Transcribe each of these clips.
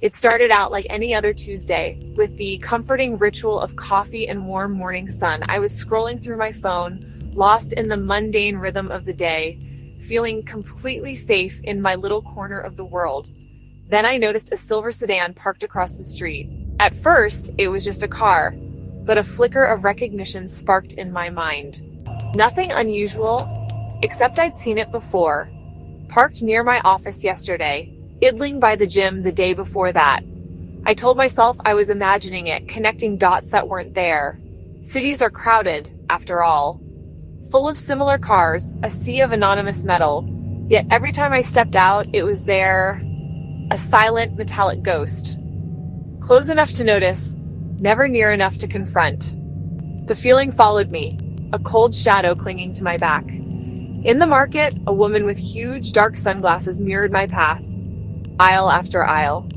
It started out like any other Tuesday, with the comforting ritual of coffee and warm morning sun. I was scrolling through my phone, lost in the mundane rhythm of the day, feeling completely safe in my little corner of the world. Then I noticed a silver sedan parked across the street. At first, it was just a car, but a flicker of recognition sparked in my mind. Nothing unusual, except I'd seen it before. Parked near my office yesterday, idling by the gym the day before that. I told myself I was imagining it, connecting dots that weren't there. Cities are crowded, after all. Full of similar cars, a sea of anonymous metal. Yet every time I stepped out, it was there, a silent metallic ghost. Close enough to notice, never near enough to confront. The feeling followed me, a cold shadow clinging to my back. In the market, a woman with huge dark sunglasses mirrored my path, aisle after aisle.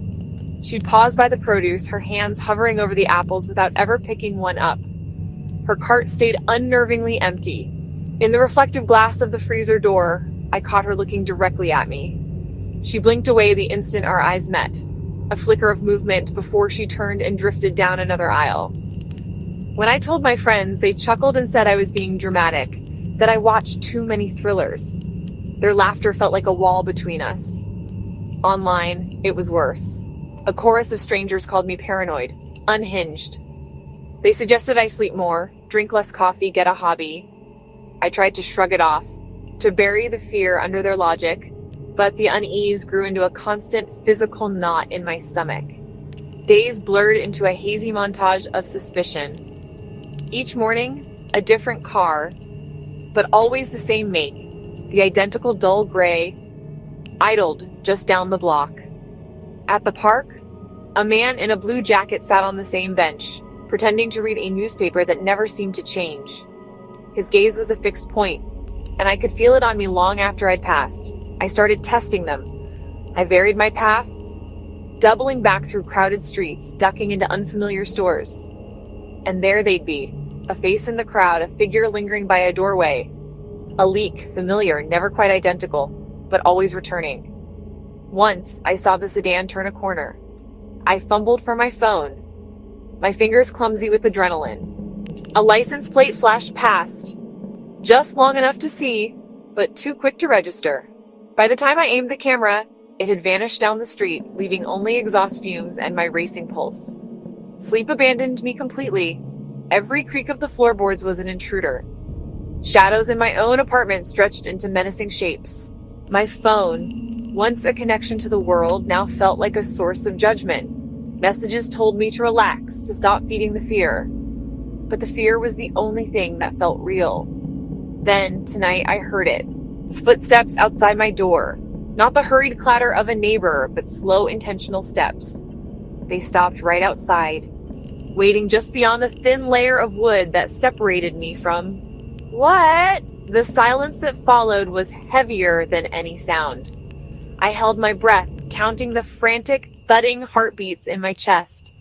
She'd pause by the produce, her hands hovering over the apples without ever picking one up. Her cart stayed unnervingly empty. In the reflective glass of the freezer door, I caught her looking directly at me. She blinked away the instant our eyes met, a flicker of movement before she turned and drifted down another aisle. When I told my friends, they chuckled and said I was being dramatic, that I watched too many thrillers. Their laughter felt like a wall between us. Online, it was worse. A chorus of strangers called me paranoid, unhinged. They suggested I sleep more, drink less coffee, get a hobby. I tried to shrug it off, to bury the fear under their logic, but the unease grew into a constant physical knot in my stomach. Days blurred into a hazy montage of suspicion. Each morning, a different car, but always the same make, the identical dull gray, idled just down the block. At the park, a man in a blue jacket sat on the same bench, pretending to read a newspaper that never seemed to change. His gaze was a fixed point, and I could feel it on me long after I'd passed. I started testing them. I varied my path, doubling back through crowded streets, ducking into unfamiliar stores. And there they'd be, a face in the crowd, a figure lingering by a doorway. A leak, familiar, never quite identical, but always returning. Once, I saw the sedan turn a corner. I fumbled for my phone, my fingers clumsy with adrenaline. A license plate flashed past, just long enough to see, but too quick to register. By the time I aimed the camera, it had vanished down the street, leaving only exhaust fumes and my racing pulse. Sleep abandoned me completely. Every creak of the floorboards was an intruder. Shadows in my own apartment stretched into menacing shapes. My phone, once a connection to the world, now felt like a source of judgment. Messages told me to relax, to stop feeding the fear. But the fear was the only thing that felt real. Then, tonight, I heard it. Footsteps outside my door. Not the hurried clatter of a neighbor, but slow, intentional steps. They stopped right outside, waiting just beyond the thin layer of wood that separated me from... What? The silence that followed was heavier than any sound. I held my breath, counting the frantic, thudding heartbeats in my chest.